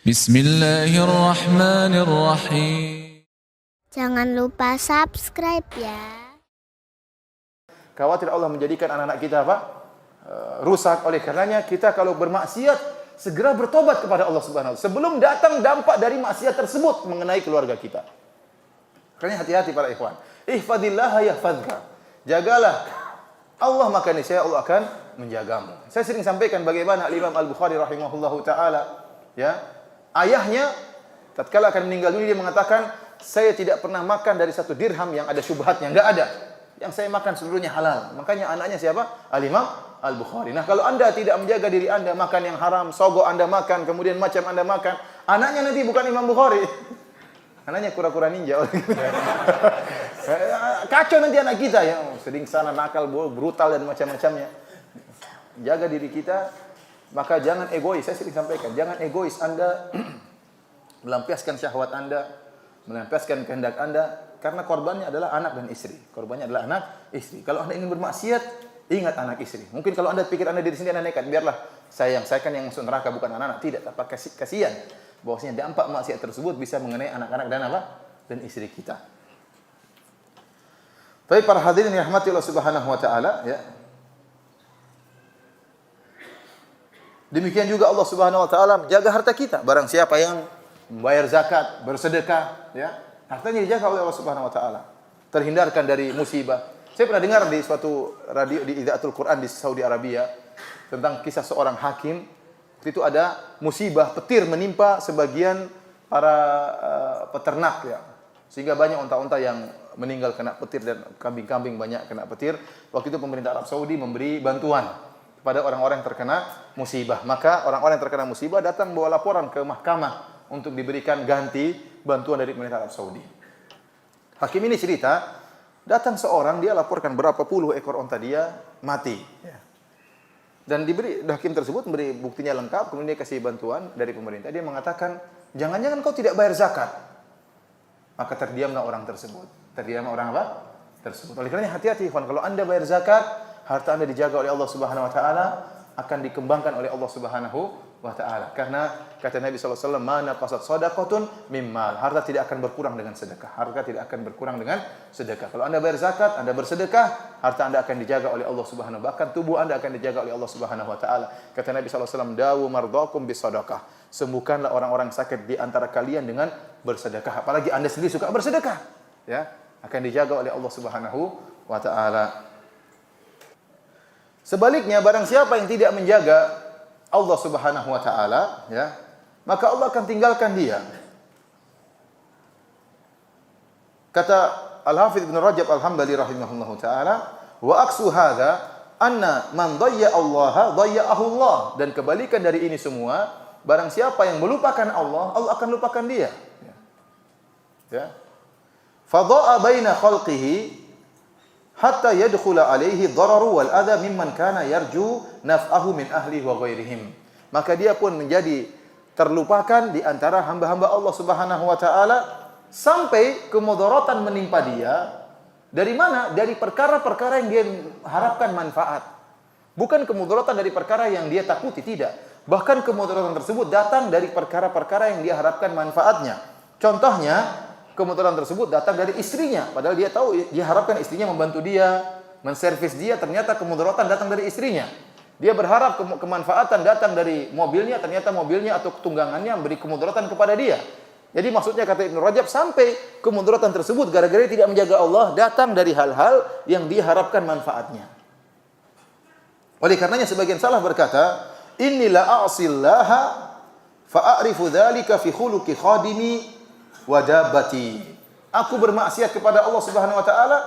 Bismillahirrahmanirrahim. Jangan lupa subscribe ya. Khawatir Allah menjadikan anak-anak kita rusak. Oleh karenanya kita kalau bermaksiat segera bertobat kepada Allah Subhanahu wa taala sebelum datang dampak dari maksiat tersebut mengenai keluarga kita. Karena hati-hati para ikhwan. Ihfadillah yahfadzka. Jagalah Allah, maka niscaya Allah akan menjagamu. Saya sering sampaikan bagaimana Imam Al-Bukhari rahimahullahu taala, ya, ayahnya tatkala akan meninggal dunia dia mengatakan, saya tidak pernah makan dari satu dirham yang ada syubhatnya, enggak ada. Yang saya makan seluruhnya halal. Makanya anaknya siapa? Al-Imam Al-Bukhari. Nah, kalau Anda tidak menjaga diri Anda, makan yang haram, sogo Anda makan, kemudian macam Anda makan, anaknya nanti bukan Imam Bukhari. Anaknya kura-kura ninja. Kacau nanti anak kita ya, sering sana nakal, brutal dan macam-macamnya. Jaga diri kita, maka jangan egois. Saya sering sampaikan, jangan egois Anda melampiaskan syahwat Anda, melampiaskan kehendak Anda, karena korbannya adalah anak dan istri. Korbannya adalah anak, istri. Kalau Anda ingin bermaksiat, ingat anak istri. Mungkin kalau Anda pikir Anda diri sendiri Anda nekat, biarlah saya kan yang masuk neraka bukan anak-anak. Tidak, tapi kasihan. Bahwasanya dampak maksiat tersebut bisa mengenai anak-anak dan dan istri kita. Baik para hadirin yang dirahmati Allah Subhanahu wa taala, ya. Demikian juga Allah Subhanahu wa taala menjaga harta kita. Barang siapa yang membayar zakat, bersedekah, ya, hartanya dijaga oleh Allah Subhanahu wa taala. Terhindarkan dari musibah. Saya pernah dengar di suatu radio di Idaatul Quran di Saudi Arabia tentang kisah seorang hakim. Itu ada musibah petir menimpa sebagian para peternak, ya. Sehingga banyak unta-unta yang meninggal kena petir dan kambing-kambing banyak kena petir. Waktu itu pemerintah Arab Saudi memberi bantuan kepada orang-orang yang terkena musibah. Maka orang-orang yang terkena musibah datang bawa laporan ke mahkamah untuk diberikan ganti bantuan dari pemerintah Arab Saudi. Hakim ini cerita, datang seorang, dia laporkan berapa puluh ekor unta dia mati. Ya. Dan hakim tersebut memberi buktinya lengkap, kemudian dia kasih bantuan dari pemerintah. Dia mengatakan, jangan-jangan kau tidak bayar zakat. Maka terdiamlah orang tersebut. Terdiamlah orang tersebut. Oleh karena hati-hati, kalau Anda bayar zakat, harta Anda dijaga oleh Allah Subhanahu wa taala, akan dikembangkan oleh Allah Subhanahu wa taala. Karena kata Nabi sallallahu alaihi wasallam, "Mana qasat shadaqatun mimmal." Harta tidak akan berkurang dengan sedekah. Harta tidak akan berkurang dengan sedekah. Kalau Anda bayar zakat, Anda bersedekah, harta Anda akan dijaga oleh Allah Subhanahu wa taala. Bahkan tubuh Anda akan dijaga oleh Allah Subhanahu wa taala. Kata Nabi sallallahu alaihi wasallam, "Dawu mardhakum bisadaqah." Sembuhkanlah orang-orang sakit di antara kalian dengan bersedekah. Apalagi Anda sendiri suka bersedekah, ya, akan dijaga oleh Allah Subhanahu wa taala. Sebaliknya, barang siapa yang tidak menjaga Allah Subhanahu wa taala, ya, maka Allah akan tinggalkan dia. Kata Al-Hafidz Ibnu Rajab Al-Hambali rahimahullahu taala, wa aqsu hadza anna man dayya Allah dayya'ahu Allah. Dan kebalikan dari ini semua, barang siapa yang melupakan Allah, Allah akan lupakan dia. Ya. Fadha'a baina khalqihi hatta yadkhula alaihi dararu wal adha mimman kana yarju naf'ahu min ahli wa ghairihim. Maka dia pun menjadi terlupakan di antara hamba-hamba Allah Subhanahu wa taala sampai kemudaratan menimpa dia. Dari mana? Dari perkara-perkara yang dia harapkan manfaat. Bukan kemudaratan dari perkara yang dia takuti, tidak. Bahkan kemudaratan tersebut datang dari perkara-perkara yang dia harapkan manfaatnya. Contohnya, kemudaratan tersebut datang dari istrinya, padahal dia tahu, dia harapkan istrinya membantu dia, menservis dia, ternyata kemudaratan datang dari istrinya. Dia berharap kemanfaatan datang dari mobilnya, ternyata mobilnya atau tunggangannya memberi kemudaratan kepada dia. Jadi maksudnya kata Ibnu Rajab, sampai kemudaratan tersebut gara-gara dia tidak menjaga Allah datang dari hal-hal yang dia harapkan manfaatnya. Oleh karenanya sebagian salaf berkata, "Innila a'sillaha fa'arifu dzalika fi khuluqi khadimi wadabati." Aku bermaksiat kepada Allah Subhanahu wa taala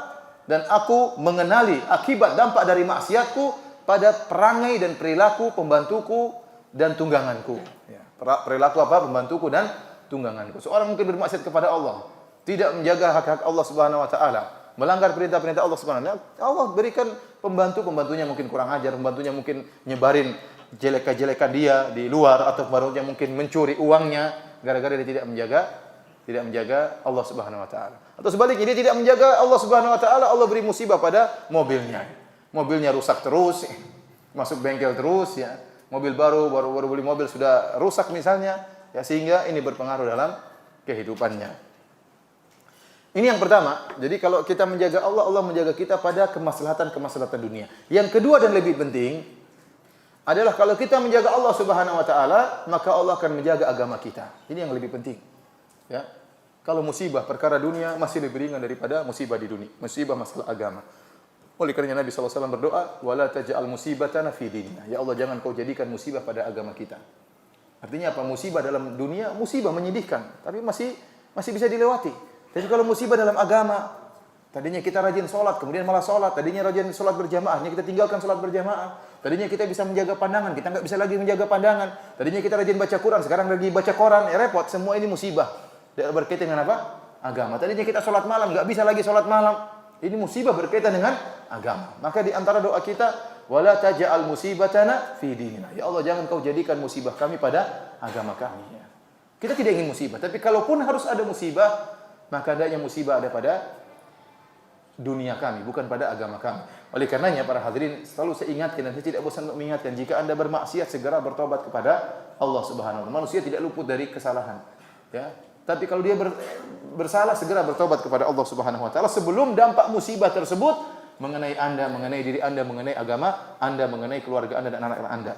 dan aku mengenali akibat dampak dari maksiatku pada perangai dan perilaku pembantuku dan tungganganku. Ya, perilaku apa? Pembantuku dan tungganganku. Seorang mungkin bermaksiat kepada Allah, tidak menjaga hak-hak Allah Subhanahu wa taala, melanggar perintah-perintah Allah Subhanahu wa taala. Allah berikan pembantunya mungkin kurang ajar, pembantunya mungkin nyebarin jelek-jelekan dia di luar, atau pembantunya mungkin mencuri uangnya gara-gara dia tidak menjaga Allah Subhanahu wa taala. Atau sebaliknya, dia tidak menjaga Allah Subhanahu wa taala, Allah beri musibah pada mobilnya. Mobilnya rusak terus, masuk bengkel terus, ya. Mobil baru beli mobil sudah rusak misalnya, ya sehingga ini berpengaruh dalam kehidupannya. Ini yang pertama. Jadi kalau kita menjaga Allah, Allah menjaga kita pada kemaslahatan dunia. Yang kedua dan lebih penting adalah kalau kita menjaga Allah Subhanahu wa taala, maka Allah akan menjaga agama kita. Ini yang lebih penting. Ya. Kalau musibah perkara dunia masih lebih ringan daripada musibah di dunia, musibah masalah agama. Oleh karena Nabi SAW berdoa, "Wala taj'al musibatana fi dinina." Ya Allah, jangan kau jadikan musibah pada agama kita. Artinya apa? Musibah dalam dunia, musibah menyedihkan, tapi masih bisa dilewati. Tapi kalau musibah dalam agama, tadinya kita rajin sholat, kemudian malah sholat. Tadinya rajin sholat berjamaah, kita tinggalkan sholat berjamaah. Tadinya kita bisa menjaga pandangan, kita nggak bisa lagi menjaga pandangan. Tadinya kita rajin baca Quran, sekarang lagi baca Quran, ya repot. Semua ini musibah. Berkaitan dengan apa? Agama. Tadinya kita sholat malam, nggak bisa lagi sholat malam. Ini musibah berkaitan dengan agama. Maka di antara doa kita, wala taj'al musibatana fi dinina. Ya Allah, jangan kau jadikan musibah kami pada agama kami. Ya. Kita tidak ingin musibah, tapi kalaupun harus ada musibah, maka adanya musibah ada pada dunia kami, bukan pada agama kami. Oleh karenanya para hadirin, selalu saya ingatkan dan saya tidak bosan untuk mengingatkan, jika Anda bermaksiat segera bertobat kepada Allah Subhanahu wa taala. Manusia tidak luput dari kesalahan. Ya. Tapi kalau dia bersalah, segera bertobat kepada Allah Subhanahu wa taala sebelum dampak musibah tersebut mengenai Anda, mengenai diri Anda, mengenai agama Anda, mengenai keluarga Anda dan anak-anak Anda.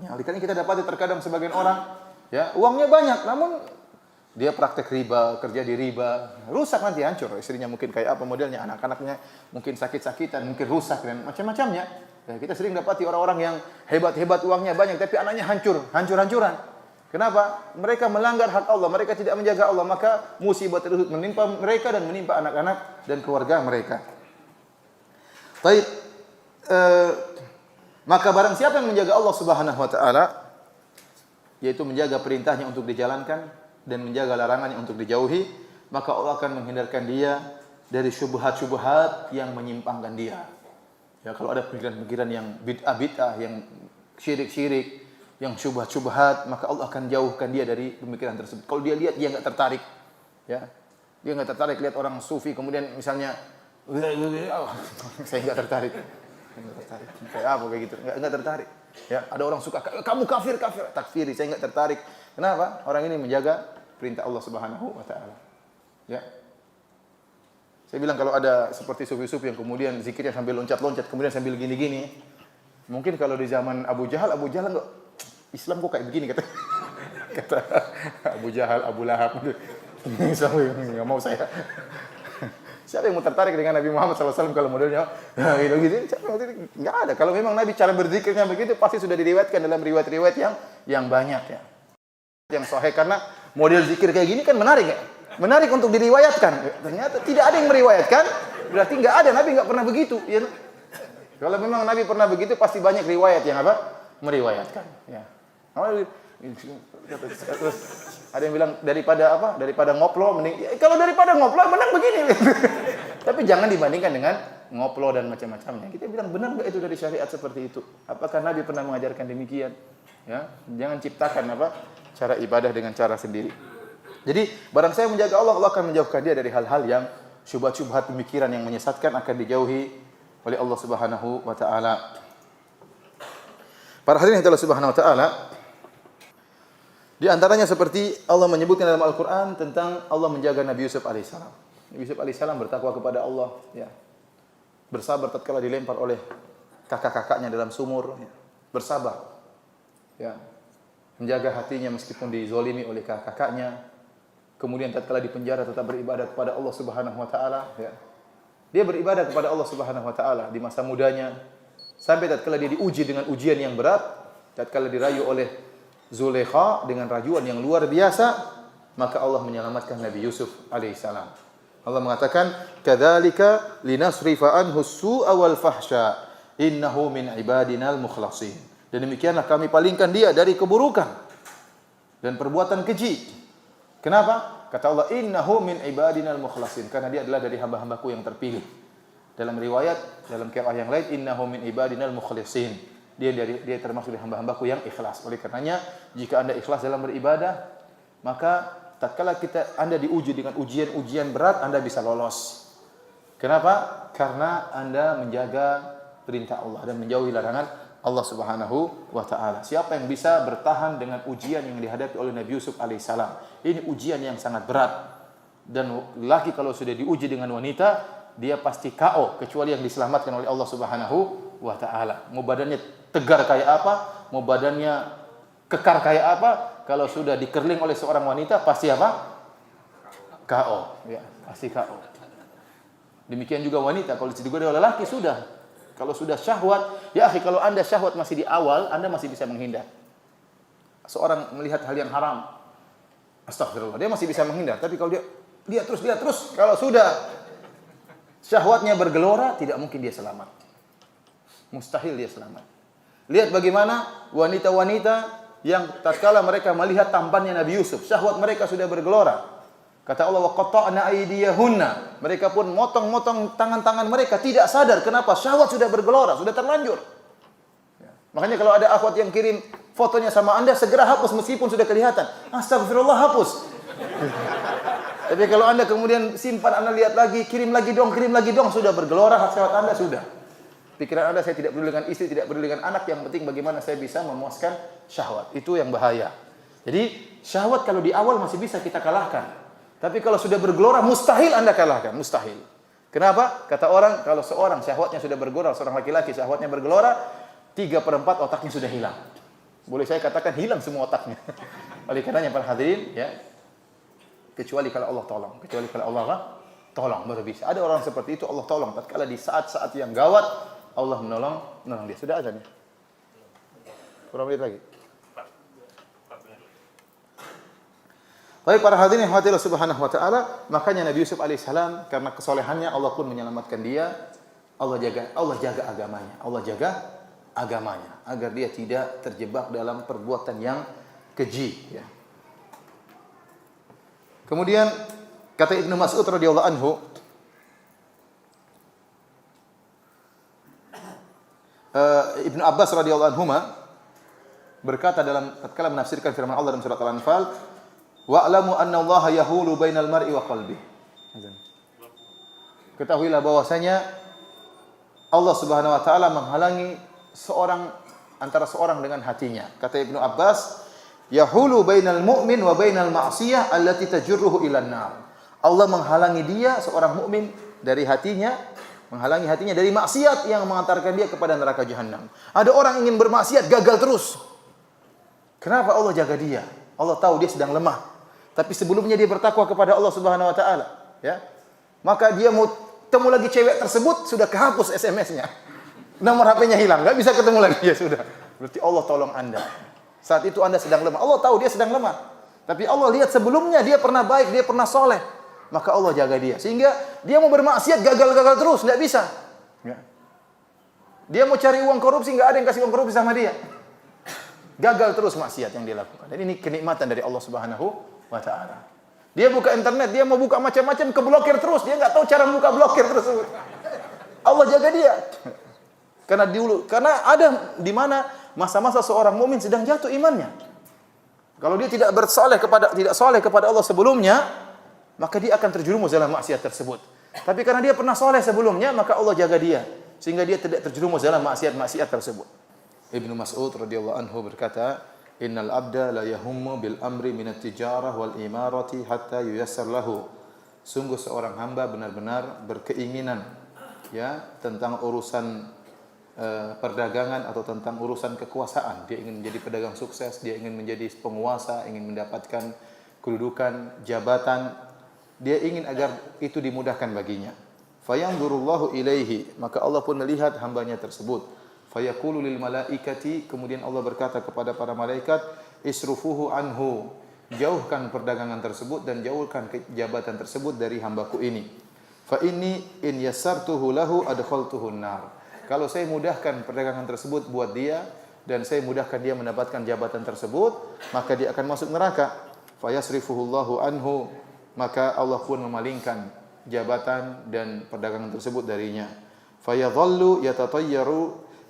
Ya, oleh karena kita dapati terkadang sebagian orang, ya, uangnya banyak namun dia praktek riba, kerja di riba, rusak nanti, hancur. Istrinya mungkin kayak apa modelnya, anak-anaknya mungkin sakit-sakitan, mungkin rusak dan macam-macamnya. Ya, kita sering dapati orang-orang yang hebat-hebat uangnya banyak tapi anaknya hancur-hancuran. Kenapa? Mereka melanggar hak Allah, mereka tidak menjaga Allah, maka musibah tersebut menimpa mereka dan menimpa anak-anak dan keluarga mereka. Baik, maka barang siapa yang menjaga Allah Subhanahu wa taala, yaitu menjaga perintahnya untuk dijalankan dan menjaga larangannya untuk dijauhi, maka Allah akan menghindarkan dia dari syubhat-syubhat yang menyimpangkan dia. Ya, kalau ada pikiran-pikiran yang bid'ah-bid'ah, yang syirik-syirik, yang syubhat-syubhat, maka Allah akan jauhkan dia dari pemikiran tersebut. Kalau dia lihat, dia enggak tertarik. Ya. Dia enggak tertarik lihat orang sufi kemudian misalnya saya enggak tertarik. Kayak apa kayak gitu? Enggak tertarik. Ya, ada orang suka kamu kafir, takfiri, saya enggak tertarik. Kenapa? Orang ini menjaga perintah Allah Subhanahu wa taala. Ya. Saya bilang kalau ada seperti sufi-sufi yang kemudian zikirnya sambil loncat-loncat, kemudian sambil gini-gini, mungkin kalau di zaman Abu Jahal enggak Islam kok kayak begini kata Abu Jahal, Abu Lahab. Islam enggak mau saya. Siapa yang mau tertarik dengan Nabi Muhammad SAW kalau modelnya gitu? Enggak ada. Kalau memang Nabi cara berzikirnya begitu, pasti sudah diriwayatkan dalam riwayat-riwayat yang banyak ya. Yang sahih, karena model zikir kayak gini kan menarik ya. Menarik untuk diriwayatkan. Ternyata tidak ada yang meriwayatkan, berarti enggak ada, Nabi enggak pernah begitu, ya. Kalau memang Nabi pernah begitu, pasti banyak riwayat yang apa? Meriwayatkan, ya. Terus ada yang bilang daripada ngoplo mending, ya, kalau daripada ngoplo menang begini. Tapi jangan dibandingkan dengan ngoplo dan macam-macamnya. Kita bilang benar enggak itu dari syariat seperti itu? Apakah Nabi pernah mengajarkan demikian? Ya, jangan ciptakan cara ibadah dengan cara sendiri. Jadi barang saya menjaga Allah, Allah akan menjauhkan dia dari hal-hal yang syubhat-syubhat pemikiran yang menyesatkan, akan dijauhi oleh Allah Subhanahu wa taala. Para hadirin Allah Subhanahu wa taala, di antaranya seperti Allah menyebutkan dalam Al-Qur'an tentang Allah menjaga Nabi Yusuf alaihissalam. Nabi Yusuf alaihissalam bertakwa kepada Allah, ya. Bersabar tatkala dilempar oleh kakak-kakaknya dalam sumur, ya. Bersabar. Ya. Menjaga hatinya meskipun dizolimi oleh kakaknya. Kemudian tatkala di penjara tetap beribadah kepada Allah Subhanahu wa taala, ya. Dia beribadah kepada Allah Subhanahu wa taala di masa mudanya sampai tatkala dia diuji dengan ujian yang berat, tatkala dirayu oleh Zulaikha dengan rayuan yang luar biasa, maka Allah menyelamatkan Nabi Yusuf alaihissalam. Allah mengatakan, "Kadzalika linasrifa anhu as-su'a wal fahsya, innahu min ibadinal mukhlasin." Dan demikianlah kami palingkan dia dari keburukan dan perbuatan keji. Kenapa? Kata Allah, "Innahu min ibadinal mukhlasin." Karena dia adalah dari hamba-hambaku yang terpilih. Dalam riwayat, dalam qiraah yang lain, "Innahu min ibadinal mukhlasin." Dia termasuk dari hamba-hambaku yang ikhlas. Oleh karenanya, jika Anda ikhlas dalam beribadah, maka tatkala Anda diuji dengan ujian-ujian berat, Anda bisa lolos. Kenapa? Karena Anda menjaga perintah Allah dan menjauhi larangan Allah Subhanahu wa taala. Siapa yang bisa bertahan dengan ujian yang dihadapi oleh Nabi Yusuf alaihissalam? Ini ujian yang sangat berat. Dan laki kalau sudah diuji dengan wanita, dia pasti KO kecuali yang diselamatkan oleh Allah Subhanahu wa taala. Mau badannya tegar kayak apa, mau badannya kekar kayak apa, kalau sudah dikerling oleh seorang wanita pasti apa? KO, ya, pasti KO. Demikian juga wanita kalau digoda oleh laki sudah. Kalau sudah syahwat, ya akhi, kalau Anda syahwat masih di awal, Anda masih bisa menghindar. Seorang melihat hal yang haram, astagfirullah, dia masih bisa menghindar. Tapi kalau dia terus, kalau sudah syahwatnya bergelora, tidak mungkin dia selamat. Mustahil dia selamat. Lihat bagaimana wanita-wanita yang tatkala mereka melihat tampannya Nabi Yusuf, syahwat mereka sudah bergelora. Kata Allah, wa qatta'na aydiyahunna. Mereka pun motong-motong tangan-tangan mereka, tidak sadar kenapa syahwat sudah bergelora, sudah terlanjur. Ya. Makanya kalau ada akhwat yang kirim fotonya sama Anda, segera hapus meskipun sudah kelihatan. Astagfirullah, hapus. Tapi kalau Anda kemudian simpan, Anda lihat lagi, kirim lagi dong, sudah bergelora syahwat Anda sudah. Pikiran Anda, saya tidak peduli dengan istri, tidak peduli dengan anak, yang penting bagaimana saya bisa memuaskan syahwat. Itu yang bahaya. Jadi syahwat kalau di awal masih bisa kita kalahkan. Tapi kalau sudah bergelora, mustahil Anda kalahkan, mustahil. Kenapa? Kata orang, kalau seorang syahwatnya sudah bergelora, seorang laki-laki syahwatnya bergelora, 3/4 otaknya sudah hilang. Boleh saya katakan hilang semua otaknya. Oleh karenanya para hadirin, ya, kecuali kalau Allah tolong, kecuali kalau Allah tolong baru bisa. Ada orang seperti itu Allah tolong. Tatkala di saat-saat yang gawat, Allah menolong dia. Sudah azan ya? Kurang menit lagi. Baik para hadirin yang dirahmati Allah Subhanahu wa taala, makanya Nabi Yusuf alaihissalam karena kesolehannya Allah pun menyelamatkan dia. Allah jaga agamanya. Allah jaga agamanya agar dia tidak terjebak dalam perbuatan yang keji, ya. Kemudian kata Ibnu Mas'ud radhiyallahu anhu, Ibnu Abbas radhiyallahu anhuma berkata dalam tatkala menafsirkan firman Allah dalam surat Al-Anfal, wa'lamu anna Allah yahulu bainal mar'i wa qalbi. Ketahuilah bahwasanya Allah Subhanahu wa taala menghalangi antara seorang dengan hatinya. Kata Ibnu Abbas, yahulu bainal mu'min wa bainal ma'siyah allati tajurruhu ilan nar. Allah menghalangi dia, seorang mukmin, dari hatinya, menghalangi hatinya dari maksiat yang mengantarkan dia kepada neraka jahanam. Ada orang ingin bermaksiat gagal terus. Kenapa Allah jaga dia? Allah tahu dia sedang lemah. Tapi sebelumnya dia bertakwa kepada Allah Subhanahu wa taala, ya. Maka dia mau temu lagi cewek tersebut, sudah kehapus SMS-nya. Nomor HP-nya hilang, enggak bisa ketemu lagi, ya sudah. Berarti Allah tolong Anda. Saat itu Anda sedang lemah. Allah tahu dia sedang lemah. Tapi Allah lihat sebelumnya dia pernah baik, dia pernah soleh. Maka Allah jaga dia. Sehingga dia mau bermaksiat gagal-gagal terus, enggak bisa. Ya. Dia mau cari uang korupsi, enggak ada yang kasih uang korupsi sama dia. Gagal terus maksiat yang dia lakukan. Dan ini kenikmatan dari Allah Subhanahu wa ta'ala. Dia buka internet, dia mau buka macam-macam, keblokir terus. Dia enggak tahu cara buka blokir tersebut. Allah jaga dia. Karena ada di mana masa-masa seorang mukmin sedang jatuh imannya. Kalau dia tidak soleh kepada Allah sebelumnya, maka dia akan terjerumus dalam maksiat tersebut. Tapi karena dia pernah soleh sebelumnya, maka Allah jaga dia sehingga dia tidak terjerumus dalam maksiat tersebut. Ibnu Mas'ud radhiyallahu anhu berkata, innal abda la yahummu bil amri minat tijarah wal imarati hatta yuyassar lahu. Sungguh seorang hamba benar-benar berkeinginan, ya, tentang urusan perdagangan atau tentang urusan kekuasaan. Dia ingin menjadi pedagang sukses, dia ingin menjadi penguasa, ingin mendapatkan kedudukan, jabatan. Dia ingin agar itu dimudahkan baginya. Fayanzurullahu ilaihi, maka Allah pun melihat hambanya tersebut. Fayaqulu lil malaikati, kemudian Allah berkata kepada para malaikat, isrufuhu anhu, jauhkan perdagangan tersebut dan jauhkan jabatan tersebut dari hambaku ini. Fa inni in yassartuhu lahu adkhaltuhu nar. Kalau saya mudahkan perdagangan tersebut buat dia dan saya mudahkan dia mendapatkan jabatan tersebut, maka dia akan masuk neraka. Fa yasrifuhullahu anhu, maka Allah pun memalingkan jabatan dan perdagangan tersebut darinya. Fa yadhallu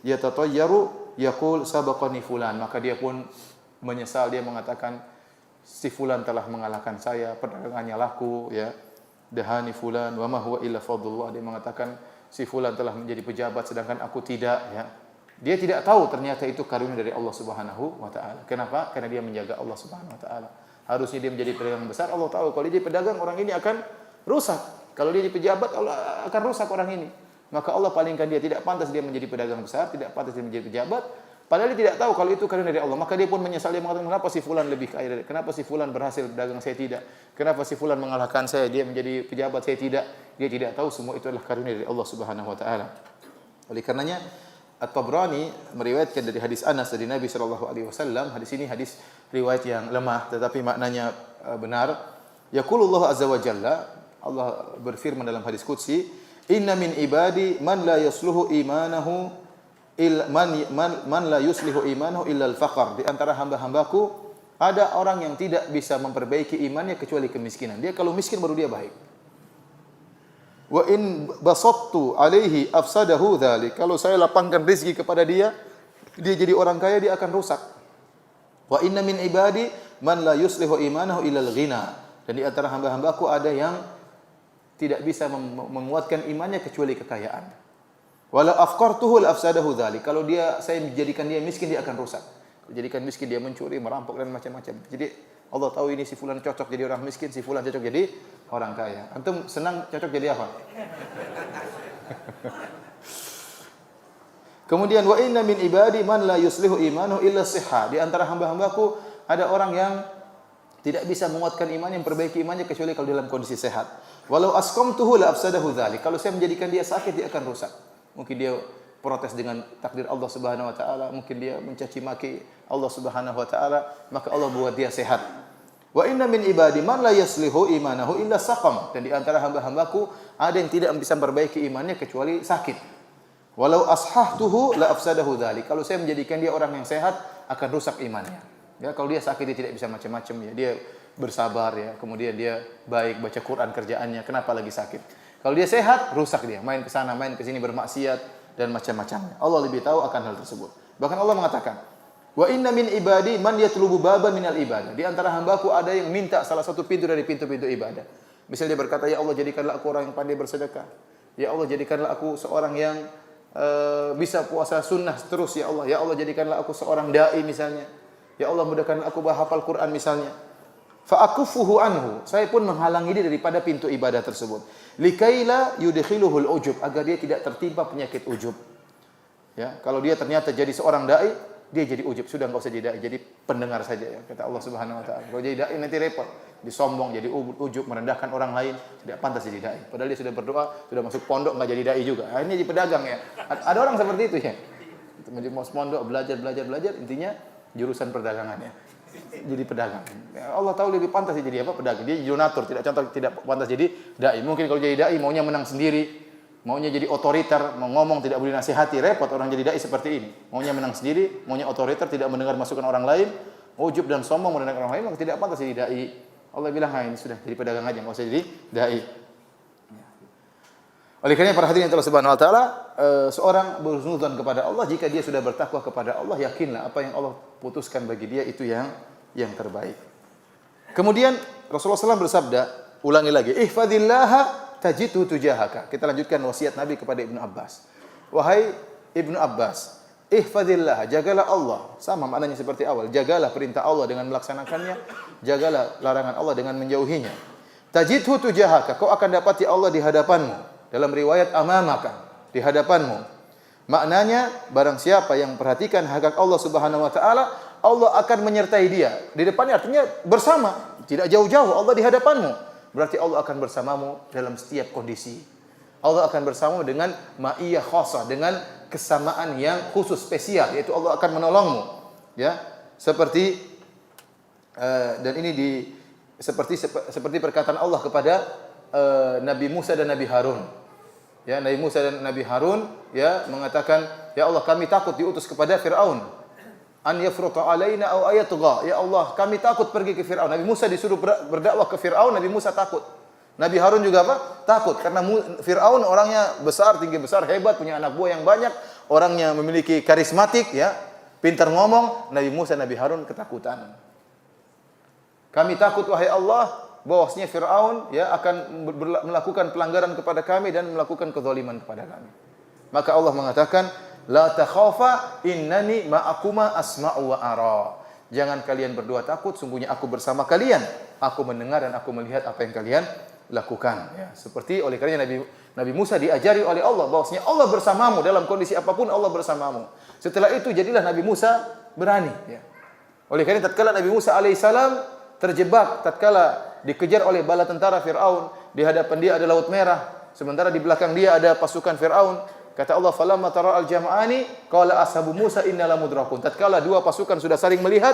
yatatayyaru yaqul sabaqani fulan, maka dia pun menyesal, dia mengatakan si fulan telah mengalahkan saya, perdagangannya laku, ya. Dahani fulan wa ma huwa illa fadlullah, dia mengatakan si fulan telah menjadi pejabat sedangkan aku tidak, ya. Dia tidak tahu ternyata itu karunia dari Allah Subhanahu wa taala. Kenapa? Karena dia menjaga Allah Subhanahu wa taala. Harusnya dia menjadi pedagang besar, Allah tahu kalau dia jadi pedagang orang ini akan rusak. Kalau dia jadi pejabat Allah akan rusak orang ini. Maka Allah palingkan dia, tidak pantas dia menjadi pedagang besar, tidak pantas dia menjadi pejabat. Padahal dia tidak tahu kalau itu karunia dari Allah. Maka dia pun menyesal, dia mengatakan, kenapa si fulan lebih kaya? Kenapa si fulan berhasil berdagang, saya tidak? Kenapa si fulan mengalahkan saya, dia menjadi pejabat, saya tidak? Dia tidak tahu semua itu adalah karunia dari Allah Subhanahu wa taala. Oleh karenanya At-Tabrani meriwayatkan dari hadis Anas dari Nabi sallallahu alaihi wasallam. Hadis ini hadis riwayat yang lemah tetapi maknanya benar. Yaqulullah azza wa jalla, Allah berfirman dalam hadis qudsi, "Inna min ibadi man la yusluhu imanahu man la yuslihu imanahu illa al-faqr." Di antara hamba-hambaku ada orang yang tidak bisa memperbaiki imannya kecuali kemiskinan. Dia kalau miskin baru dia baik. Wa in basattu alaihi afsadahu dzalik. Kalau saya lapangkan rezeki kepada dia, dia jadi orang kaya, dia akan rusak. Wa inna min ibadi man la yuslihu imanahu illa al-ghina. Dan di antara hamba-hambaku ada yang tidak bisa menguatkan imannya kecuali kekayaan. Wala afqartuhu la afsadahu dzalik. Kalau saya menjadikan dia miskin, dia akan rusak. Jadikan miskin, dia mencuri, merampok dan macam-macam. Jadi Allah tahu ini si fulan cocok jadi orang miskin, si fulan cocok jadi orang kaya. Antum senang cocok jadi apa? Kemudian wa inna min ibadi man la yuslihu imanuhu illa sihha. Di antara hamba-hambaku ada orang yang tidak bisa menguatkan imannya, memperbaiki imannya kecuali kalau dalam kondisi sehat. Walau asqamtuhu la afsadahu dzalik. Kalau saya menjadikan dia sakit, dia akan rusak. Mungkin dia protes dengan takdir Allah Subhanahu wa taala, mungkin dia mencaci maki Allah Subhanahu wa taala, maka Allah buat dia sehat. Wa inna min ibadi man la yuslihu imanahu illa saqam. Dan di antara hamba-hambaku ada yang tidak bisa memperbaiki imannya kecuali sakit. Walau ashahtuhu la afsadahu dzalik. Kalau saya menjadikan dia orang yang sehat, akan rusak imannya. Ya, kalau dia sakit dia tidak bisa macam-macam ya. Dia bersabar ya, kemudian dia baik baca Quran kerjaannya, kenapa lagi sakit? Kalau dia sehat, rusak dia, main ke sana, main ke sini bermaksiat dan macam-macamnya. Allah lebih tahu akan hal tersebut. Bahkan Allah mengatakan, "Wa inna min ibadi man yatlubu baban minal ibadah." Di antara hambaku ada yang minta salah satu pintu dari pintu-pintu ibadah. Misalnya dia berkata, "Ya Allah, jadikanlah aku orang yang pandai bersedekah. Ya Allah, jadikanlah aku seorang yang bisa puasa sunnah terus ya Allah. Ya Allah, jadikanlah aku seorang dai misalnya. Ya Allah, mudahkanlah aku hafal Quran misalnya." Fa akufuhu anhu. Saya pun menghalangi dia daripada pintu ibadah tersebut. Likaila yudkhiluhul ujub, agar dia tidak tertimpa penyakit ujub. Ya, kalau dia ternyata jadi seorang dai, dia jadi ujub, sudah enggak usah jadi dai, jadi pendengar saja ya, kata Allah Subhanahu wa taala. Kalau jadi dai nanti repot, disombong, jadi ujub, merendahkan orang lain, tidak pantas jadi dai. Padahal dia sudah berdoa, sudah masuk pondok enggak jadi dai juga. Akhirnya jadi pedagang ya. Ada orang seperti itu ya. Mau pondok belajar, intinya jurusan perdagangan ya. Jadi pedagang. Allah tahu lebih pantas jadi apa? Pedagang. Dia jadi donatur, tidak pantas jadi dai. Mungkin kalau jadi dai maunya menang sendiri, maunya jadi otoriter, mau ngomong tidak boleh nasihati, repot orang jadi dai seperti ini. Maunya menang sendiri, maunya otoriter, tidak mendengar masukan orang lain, ujub dan sombong merendahkan orang lain, maka tidak pantas jadi dai. Allah bilang, "Ha, ini sudah jadi pedagang aja, enggak usah jadi dai." Oleh karena para hadirin Allah Subhanahu wa taala, seorang berhusnudzon kepada Allah jika dia sudah bertakwa kepada Allah, yakinlah apa yang Allah putuskan bagi dia itu yang terbaik. Kemudian Rasulullah SAW bersabda, ulangi lagi, "Ihfazillaha tajidhu tujahaka." Kita lanjutkan wasiat Nabi kepada Ibnu Abbas. Wahai Ibnu Abbas, ihfazillah, jagalah Allah. Sama maknanya seperti awal, jagalah perintah Allah dengan melaksanakannya, jagalah larangan Allah dengan menjauhinya. Tajidhu tujahaka, kau akan dapati Allah di hadapanmu. Dalam riwayat amamaka, di hadapanmu. Maknanya barang siapa yang perhatikan hak Allah Subhanahu wa taala, Allah akan menyertai dia. Di depannya artinya bersama, tidak jauh-jauh, Allah di hadapanmu. Berarti Allah akan bersamamu dalam setiap kondisi. Allah akan bersamamu dengan ma'iyah khassah, dengan kesamaan yang khusus spesial, yaitu Allah akan menolongmu. Ya, seperti dan ini seperti perkataan Allah kepada Nabi Musa dan Nabi Harun. Ya, Nabi Musa dan Nabi Harun ya mengatakan, "Ya Allah, kami takut diutus kepada Firaun. An yafruta alaina aw ayatgha." Ya Allah, kami takut pergi ke Firaun. Nabi Musa disuruh berdakwah ke Firaun, Nabi Musa takut. Nabi Harun juga apa? Takut karena Firaun orangnya besar, tinggi besar, hebat, punya anak buah yang banyak, orangnya memiliki karismatik ya, pintar ngomong. Nabi Musa, Nabi Harun ketakutan. Kami takut wahai Allah bahwasanya Firaun ya akan melakukan pelanggaran kepada kami dan melakukan kezaliman kepada kami. Maka Allah mengatakan, La takhafa innani ma'akuma asma'u wa ara. Jangan kalian berdua takut, sungguhnya aku bersama kalian. Aku mendengar dan aku melihat apa yang kalian lakukan. Ya, seperti oleh karena Nabi Musa diajari oleh Allah bahwasanya Allah bersamamu dalam kondisi apapun, Allah bersamamu. Setelah itu jadilah Nabi Musa berani. Ya. Oleh karena tatkala Nabi Musa alaihissalam terjebak, tatkala dikejar oleh bala tentara Fir'aun, di hadapan dia ada Laut Merah, sementara di belakang dia ada pasukan Fir'aun. Kata Allah, "Falamma tara al-jam'ani qala ashabu Musa inna lamudrakun." Tatkala dua pasukan sudah saling melihat,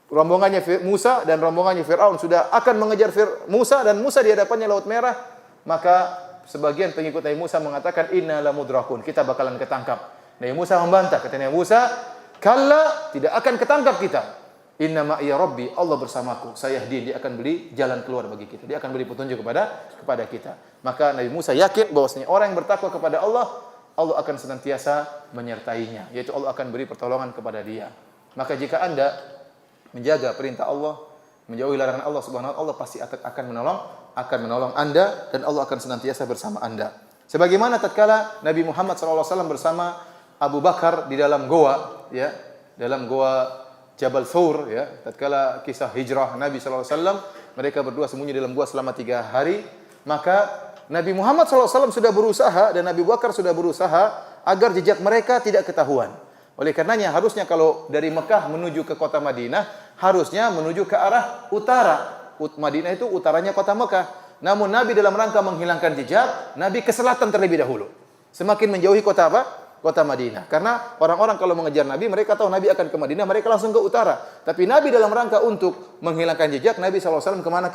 rombongannya Musa dan rombongannya Fir'aun sudah akan mengejar Musa dan Musa di hadapannya Laut Merah, maka sebagian pengikut Nabi Musa mengatakan inna lamudrakun, kita bakalan ketangkap. Nabi Musa membantah, kata Nabi Musa, "Kalla, tidak akan ketangkap kita. Inna ma'iya rabbi, Allah bersamaku. Sayahdin, dia akan beri jalan keluar bagi kita. Dia akan beri petunjuk kepada kita." Maka Nabi Musa yakin bahwasanya orang yang bertakwa kepada Allah, Allah akan senantiasa menyertainya, yaitu Allah akan beri pertolongan kepada dia. Maka jika Anda menjaga perintah Allah, menjauhi larangan Allah Subhanahu wa taala, Allah pasti akan menolong Anda dan Allah akan senantiasa bersama Anda. Sebagaimana tatkala Nabi Muhammad SAW bersama Abu Bakar di dalam goa, ya, dalam goa Jabal Thawr, ya, tatkala kisah hijrah Nabi SAW, mereka berdua sembunyi dalam gua selama 3 hari, maka Nabi Muhammad SAW sudah berusaha dan Nabi Bakar sudah berusaha agar jejak mereka tidak ketahuan. Oleh karenanya harusnya kalau dari Mekah menuju ke kota Madinah, harusnya menuju ke arah utara. Madinah itu utaranya kota Mekah. Namun Nabi dalam rangka menghilangkan jejak, Nabi ke selatan terlebih dahulu. Semakin menjauhi kota apa? Kota Madinah. Karena orang-orang kalau mengejar Nabi, mereka tahu Nabi akan ke Madinah, mereka langsung ke utara. Tapi Nabi dalam rangka untuk menghilangkan jejak, Nabi SAW kemana?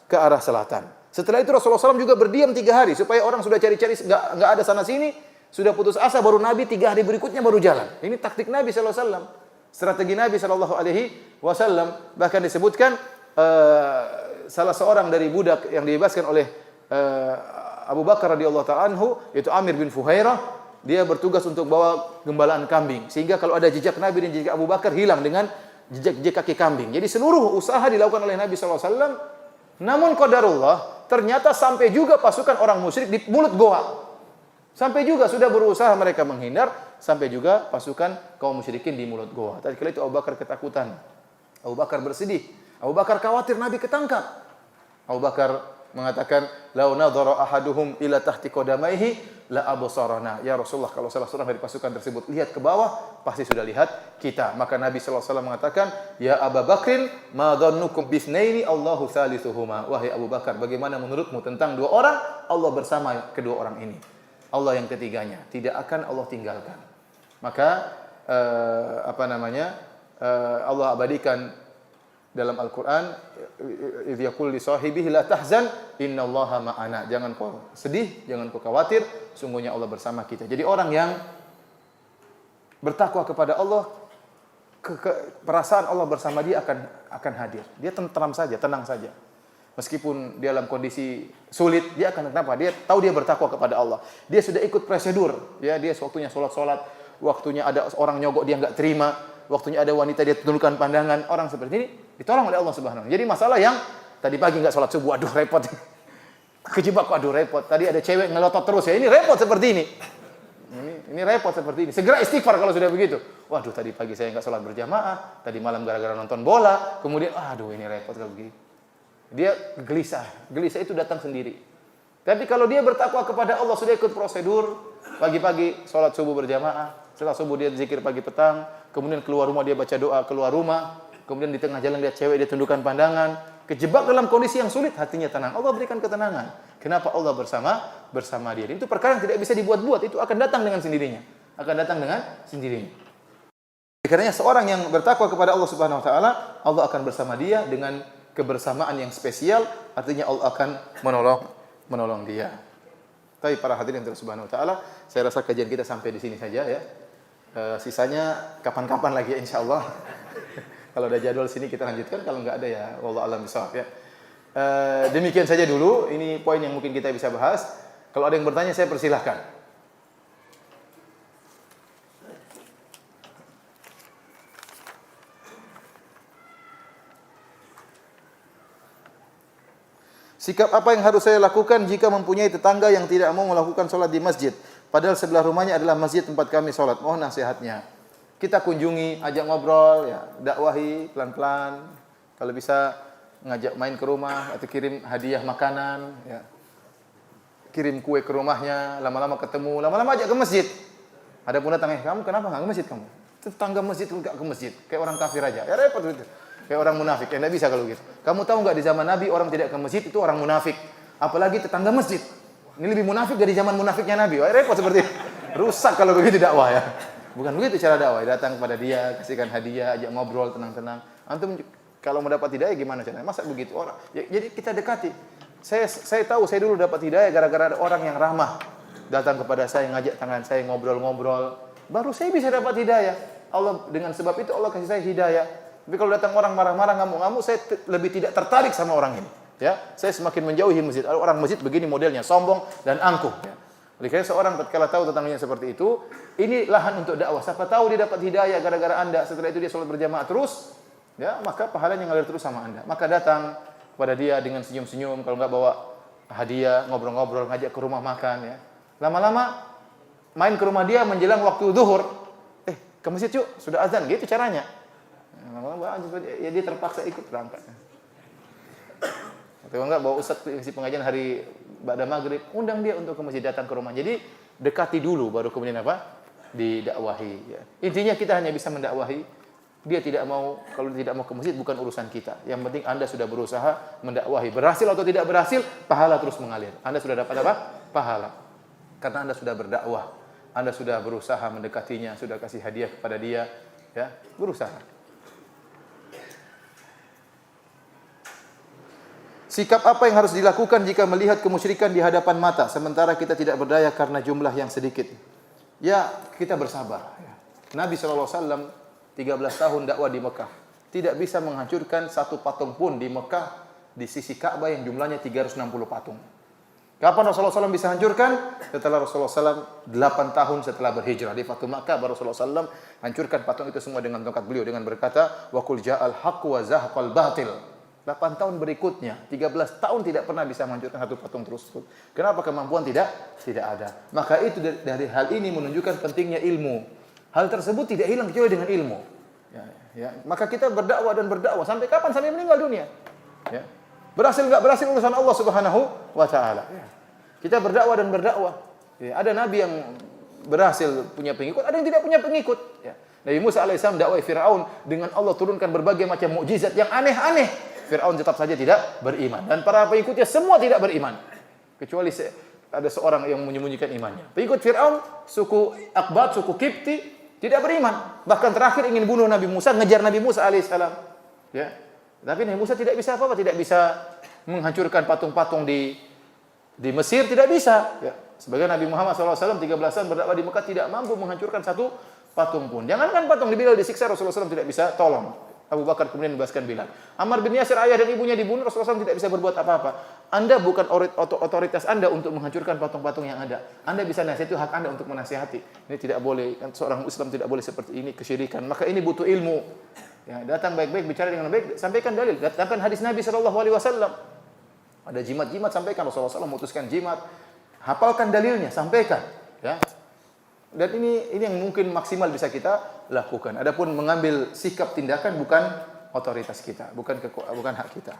Ke arah selatan. Setelah itu Rasulullah SAW juga berdiam 3 hari supaya orang sudah cari-cari nggak ada sana sini, sudah putus asa, baru Nabi 3 hari berikutnya baru jalan. Ini taktik Nabi SAW, strategi Nabi SAW. Bahkan disebutkan salah seorang dari budak yang dibebaskan oleh Abu Bakar radhiyallahu ta'ala anhu, yaitu Amir bin Fuhairah, dia bertugas untuk bawa gembalaan kambing, sehingga kalau ada jejak Nabi dan jejak Abu Bakar hilang dengan jejak-jejak kaki kambing. Jadi seluruh usaha dilakukan oleh Nabi SAW. Namun qadarullah, ternyata sampai juga pasukan orang musyrik di mulut goa. Sampai juga sudah berusaha mereka menghindar, sampai juga pasukan kaum musyrikin di mulut goa. Tatkala itu Abu Bakar ketakutan. Abu Bakar bersedih. Abu Bakar khawatir Nabi ketangkap. Abu Bakar mengatakan, "Lau nadhara ahaduhum ila tahti qadamaihi la absarana." Ya Rasulullah, kalau salah seorang dari pasukan tersebut lihat ke bawah, pasti sudah lihat kita. Maka Nabi sallallahu alaihi wasallam mengatakan, "Ya Abu Bakrin, ma dhannukum bisnaini Allahu thalithuhuma." Wahai Abu Bakar, bagaimana menurutmu tentang 2 orang? Allah bersama kedua orang ini. Allah yang ketiganya, tidak akan Allah tinggalkan. Maka Allah abadikan dalam Al-Qur'an, idz yaqul li sahibihi la tahzan innallaha ma'ana. Jangan kau sedih, jangan kau khawatir, sungguhnya Allah bersama kita. Jadi orang yang bertakwa kepada Allah, perasaan Allah bersama dia akan hadir. Dia tentram saja, tenang saja. Meskipun dia dalam kondisi sulit, dia akan kenapa? Dia tahu dia bertakwa kepada Allah. Dia sudah ikut prosedur, ya, dia waktunya salat, waktunya ada orang nyogok dia enggak terima, waktunya ada wanita dia tundukkan pandangan, orang seperti ini ditolong oleh Allah Subhanahu wa taala. Jadi masalah yang tadi pagi enggak salat subuh, aduh repot. Kejebak, aduh repot. Tadi ada cewek ngelotot terus, ya ini repot seperti ini. Ini repot seperti ini. Segera istighfar kalau sudah begitu. Waduh, tadi pagi saya enggak salat berjamaah, tadi malam gara-gara nonton bola, kemudian aduh ini repot kalau begini. Dia gelisah. Gelisah itu datang sendiri. Tapi kalau dia bertakwa kepada Allah, sudah ikut prosedur, pagi-pagi salat subuh berjamaah, setelah subuh dia zikir pagi petang, kemudian keluar rumah dia baca doa keluar rumah, kemudian di tengah jalan lihat cewek dia tundukkan pandangan, kejebak dalam kondisi yang sulit, hatinya tenang. Allah berikan ketenangan. Kenapa? Allah bersama dia. Itu perkara yang tidak bisa dibuat-buat, itu akan datang dengan sendirinya. Karena seorang yang bertakwa kepada Allah Subhanahu wa taala, Allah akan bersama dia dengan kebersamaan yang spesial, artinya Allah akan menolong dia. Tapi para hadirin Subhanahu wa taala, saya rasa kajian kita sampai di sini saja ya. Sisanya kapan-kapan lagi insyaallah. Kalau ada jadwal sini kita lanjutkan, kalau enggak ada ya wallahu a'lam bishawab ya. Demikian saja dulu, ini poin yang mungkin kita bisa bahas. Kalau ada yang bertanya saya persilahkan. Sikap apa yang harus saya lakukan jika mempunyai tetangga yang tidak mau melakukan sholat di masjid? Padahal sebelah rumahnya adalah masjid tempat kami sholat. Mohon nasihatnya. Kita kunjungi, ajak ngobrol, ya, dakwahi pelan-pelan. Kalau bisa ngajak main ke rumah atau kirim hadiah makanan, ya. Kirim kue ke rumahnya, lama-lama ketemu, lama-lama ajak ke masjid. Ada pun datang, kamu kenapa nggak ke masjid kamu? Tetangga masjid nggak ke masjid, kayak orang kafir aja. Ya repot gitu. Kayak orang munafik, ya enggak bisa kalau gitu. Kamu tahu enggak di zaman Nabi orang tidak ke masjid itu orang munafik. Apalagi tetangga masjid. Ini lebih munafik dari zaman munafiknya Nabi. Wah, repot seperti itu. Rusak kalau begitu dakwah ya. Bukan begitu cara dakwah. Datang kepada dia, kasihkan hadiah, ajak ngobrol tenang-tenang. Antum kalau mendapat hidayah gimana caranya? Masa begitu orang? Ya, jadi kita dekati. Saya tahu saya dulu dapat hidayah gara-gara ada orang yang ramah. Datang kepada saya, ngajak tangan saya, ngobrol-ngobrol. Baru saya bisa dapat hidayah. Allah dengan sebab itu Allah kasih saya hidayah. Tapi kalau datang orang marah-marah, ngamuk-ngamuk, saya lebih tidak tertarik sama orang ini. Ya, saya semakin menjauhi masjid. Orang masjid begini modelnya, sombong dan angkuh. Ya. Oleh karena seorang tatkala tahu tetangganya seperti itu, ini lahan untuk dakwah. Siapa tahu dia dapat hidayah gara-gara Anda. Setelah itu dia sholat berjamaah terus, ya, maka pahalanya ngalir terus sama Anda. Maka datang kepada dia dengan senyum-senyum. Kalau nggak bawa hadiah, ngobrol-ngobrol, ngajak ke rumah makan. Ya. Lama-lama main ke rumah dia menjelang waktu zuhur. Ke masjid yuk, sudah azan. Gitu caranya. Ya dia terpaksa ikut berangkat. Atau enggak bawa ustaz isi pengajian hari ba'da maghrib, undang dia untuk ke masjid, datang ke rumah. Jadi dekati dulu baru kemudian apa? Didakwahi. Ya. Intinya kita hanya bisa mendakwahi. Dia tidak mau, kalau tidak mau ke masjid bukan urusan kita. Yang penting Anda sudah berusaha mendakwahi. Berhasil atau tidak berhasil, pahala terus mengalir. Anda sudah dapat apa? Pahala. Karena Anda sudah berdakwah. Anda sudah berusaha mendekatinya, sudah kasih hadiah kepada dia, ya, berusaha. Sikap apa yang harus dilakukan jika melihat kemusyrikan di hadapan mata sementara kita tidak berdaya karena jumlah yang sedikit? Ya, kita bersabar. Nabi SAW 13 tahun dakwah di Mekah, tidak bisa menghancurkan satu patung pun di Mekah di sisi Ka'bah yang jumlahnya 360 patung. Kapan Rasulullah SAW bisa hancurkan? Setelah Rasulullah SAW 8 tahun setelah berhijrah di Fatu Makkah, baru Rasulullah SAW hancurkan patung itu semua dengan tongkat beliau dengan berkata, wa qul ja'al haqq wa zahaqal batil. 8 tahun berikutnya, 13 tahun tidak pernah bisa menghancurkan satu patung tersebut. Kenapa? Kemampuan tidak ada. Maka itu dari hal ini menunjukkan pentingnya ilmu. Hal tersebut tidak hilang kecuali dengan ilmu. Ya. Maka kita berdakwah dan berdakwah sampai kapan? Sampai meninggal dunia. Ya. Berhasil enggak berhasil urusan Allah Subhanahu wa taala. Ya. Kita berdakwah dan berdakwah. Ya. Ada nabi yang berhasil punya pengikut, ada yang tidak punya pengikut. Ya. Nabi Musa alaihissalam dakwah Firaun dengan Allah turunkan berbagai macam mukjizat yang aneh-aneh. Firaun tetap saja tidak beriman dan para pengikutnya semua tidak beriman kecuali ada seorang yang menyembunyikan imannya. Pengikut Firaun, suku Aqbat, suku Kipti tidak beriman. Bahkan terakhir ingin bunuh Nabi Musa, ngejar Nabi Musa alaihissalam. Ya. Tapi Nabi Musa tidak bisa apa-apa, tidak bisa menghancurkan patung-patung di Mesir, tidak bisa. Ya. Sebagai Nabi Muhammad SAW 13 tahun berdakwah di Mekah tidak mampu menghancurkan satu patung pun. Jangankan patung, di Bilal disiksa Rasulullah SAW tidak bisa tolong. Abu Bakar kemudian membebaskan Bilal. Ammar bin Yasir ayah dan ibunya dibunuh, Rasulullah SAW tidak bisa berbuat apa-apa. Anda bukan otoritas Anda untuk menghancurkan patung-patung yang ada. Anda bisa nasihat, itu hak Anda untuk menasihati. Ini tidak boleh, kan seorang Islam tidak boleh seperti ini, kesyirikan. Maka ini butuh ilmu. Ya, datang baik-baik, bicara dengan baik, sampaikan dalil. Datangkan hadis Nabi SAW. Ada jimat-jimat, sampaikan. Rasulullah SAW memutuskan jimat. Hafalkan dalilnya, sampaikan. Ya. Dan ini yang mungkin maksimal bisa kita lakukan. Adapun mengambil sikap tindakan bukan otoritas kita, bukan hak kita.